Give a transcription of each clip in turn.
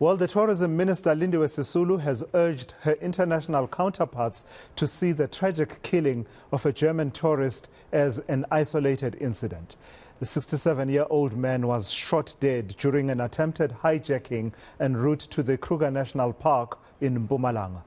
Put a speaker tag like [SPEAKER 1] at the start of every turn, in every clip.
[SPEAKER 1] Well, the tourism minister, Lindiwe Sisulu, has urged her international counterparts to see the tragic killing of a German tourist as an isolated incident. The 67-year-old man was shot dead during an attempted hijacking en route to the Kruger National Park in Mpumalanga.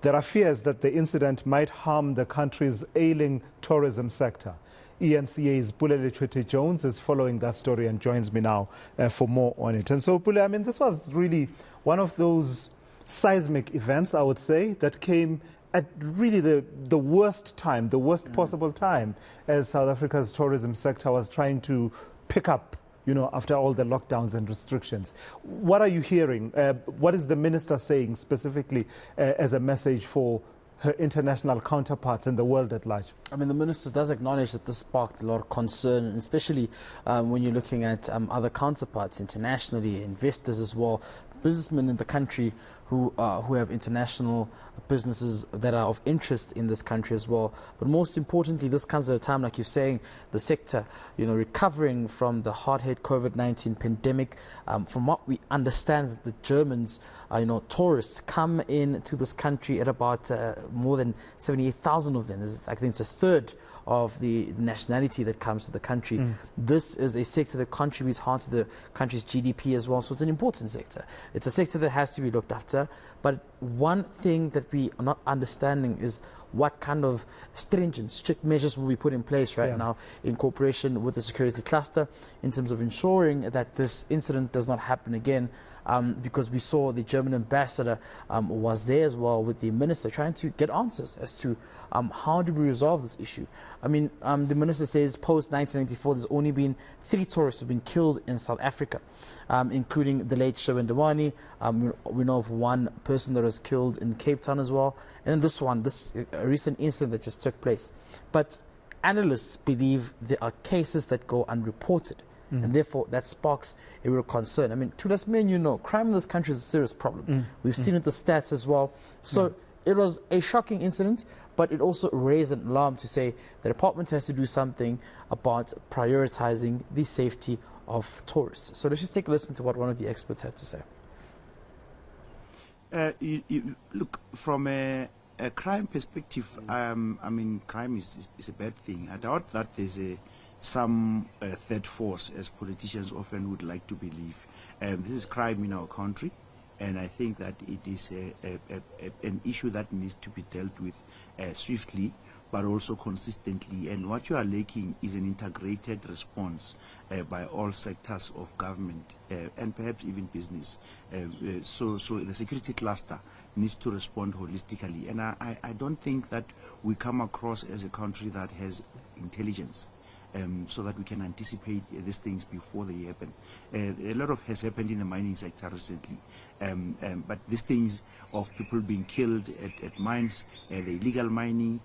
[SPEAKER 1] There are fears that the incident might harm the country's ailing tourism sector. eNCA's Pule Letshwiti-Jones is following that story and joins me now for more on it. And so, Pule, I mean, this was really one of those seismic events, I would say, that came at really the worst time, the worst possible time, as South Africa's tourism sector was trying to pick up, you know, after all the lockdowns and restrictions. What are you hearing? What is the minister saying specifically as a message for her international counterparts in the world at large?
[SPEAKER 2] I mean, the minister does acknowledge that this sparked a lot of concern, and especially when you're looking at other counterparts internationally, investors as well, businessmen in the country who have international businesses that are of interest in this country as well. But most importantly, this comes at a time, like you're saying, the sector, you know, recovering from the hard-hit COVID-19 pandemic. From what we understand, the Germans, you know, tourists come into this country at about more than 78,000 of them. I think it's a third of the nationality that comes to the country. This is a sector that contributes hard to the country's GDP as well, so it's an important sector. It's a sector that has to be looked after, but one thing that we are not understanding is what kind of stringent, strict measures will be put in place now in cooperation with the security cluster in terms of ensuring that this incident does not happen again. Because we saw the German ambassador was there as well with the minister trying to get answers as to how do we resolve this issue. I mean, the minister says post-1994 there's only been 3 tourists who have been killed in South Africa, including the late Sherwin Dewani. We know of one person that was killed in Cape Town as well, and this recent incident that just took place. But analysts believe there are cases that go unreported. And therefore, that sparks a real concern. I mean, to us men, you know, crime in this country is a serious problem. We've seen it, the stats as well. So it was a shocking incident, but it also raised an alarm to say the department has to do something about prioritizing the safety of tourists. So let's just take a listen to what one of the experts had to say.
[SPEAKER 3] Look, from a crime perspective, I mean, crime is a bad thing. I doubt that there's some third force, as politicians often would like to believe. This is crime in our country, and I think that it is an issue that needs to be dealt with swiftly, but also consistently. And what you are lacking is an integrated response by all sectors of government and perhaps even business. So the security cluster needs to respond holistically. And I don't think that we come across as a country that has intelligence. So that we can anticipate these things before they happen. A lot has happened in the mining sector recently, but these things of people being killed at mines, the illegal mining,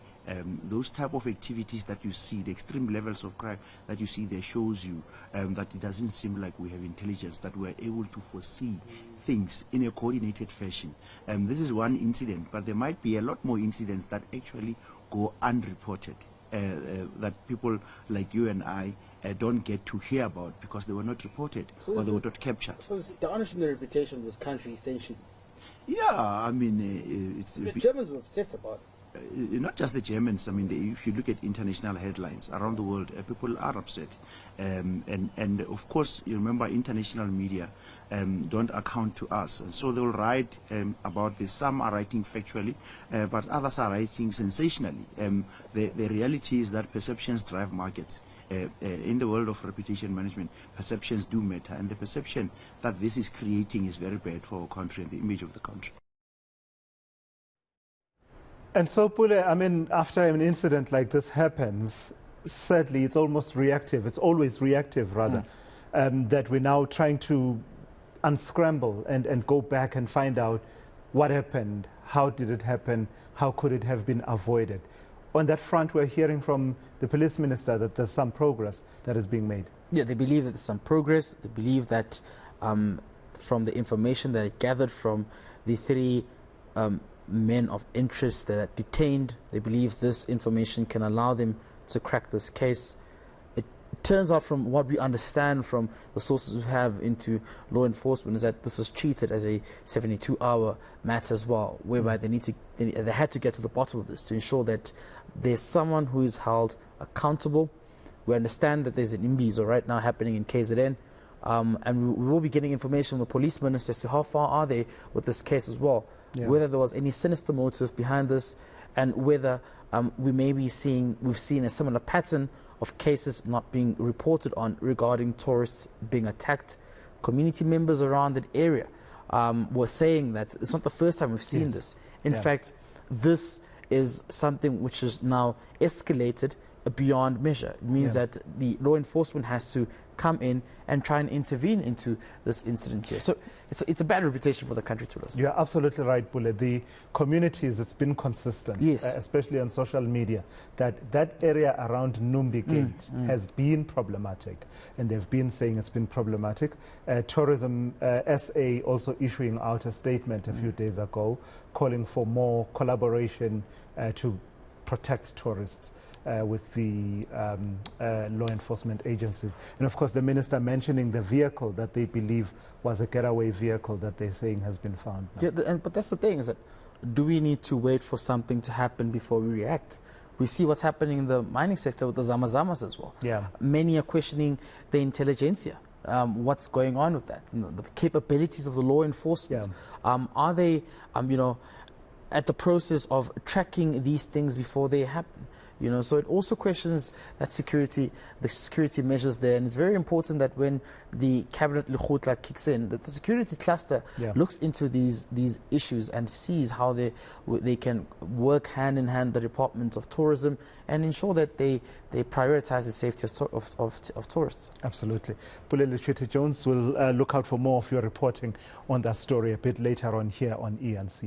[SPEAKER 3] those type of activities that you see, the extreme levels of crime that you see there shows you that it doesn't seem like we have intelligence, that we are able to foresee things in a coordinated fashion. This is one incident, but there might be a lot more incidents that actually go unreported. That people like you and I don't get to hear about because they were not reported or they were not captured.
[SPEAKER 2] So it's tarnishing the reputation of this country, essentially.
[SPEAKER 3] Yeah, I mean, it's
[SPEAKER 2] the Germans were upset about it.
[SPEAKER 3] Not just the Germans. I mean, if you look at international headlines around the world, people are upset, and of course, you remember international media don't account to us, and so they'll write about this. Some are writing factually, but others are writing sensationally. The reality is that perceptions drive markets. In the world of reputation management, perceptions do matter, and the perception that this is creating is very bad for our country and the image of the country.
[SPEAKER 1] And so, Pule, I mean, after an incident like this happens, sadly, it's almost reactive. It's always reactive, rather, that we're now trying to unscramble and go back and find out what happened, how did it happen, how could it have been avoided. On that front, we're hearing from the police minister that there's some progress that is being made. Yeah,
[SPEAKER 2] they believe that there's some progress. They believe that from the information that it gathered from the 3 men of interest that are detained, they believe this information can allow them to crack this case. It turns out from what we understand from the sources we have into law enforcement is that this is treated as a 72-hour matter as well, whereby they had to get to the bottom of this to ensure that there's someone who is held accountable. We understand that there's an imbizo right now happening in KZN, and we will be getting information from the police minister as to how far are they with this case as well, whether there was any sinister motive behind this, and whether we've seen a similar pattern of cases not being reported on regarding tourists being attacked. Community members around that area were saying that it's not the first time we've seen this. In fact, this is something which is now escalated beyond measure. It means that the law enforcement has to come in and try and intervene into this incident here. So it's a bad reputation for the country to us.
[SPEAKER 1] You're absolutely right, Pule. The communities, it's been consistent, especially on social media, that area around Numbi Gate has been problematic, and they've been saying it's been problematic. Tourism SA also issuing out a statement a few days ago calling for more collaboration to protect tourists with the law enforcement agencies. And of course the minister mentioning the vehicle that they believe was a getaway vehicle that they're saying has been found now.
[SPEAKER 2] But that's the thing, is that do we need to wait for something to happen before we react? We see what's happening in the mining sector with the Zamazamas as well. Many are questioning the intelligentsia. What's going on with that? The capabilities of the law enforcement. Are they, at the process of tracking these things before they happen? So it also questions that the security measures there, and it's very important that when the cabinet Lekgotla kicks in, that the security cluster looks into these issues and sees how they can work hand in hand, the Department of Tourism, and ensure that they prioritize the safety of tourists.
[SPEAKER 1] Absolutely. Pule Letshwiti-Jones will look out for more of your reporting on that story a bit later on here on eNCA.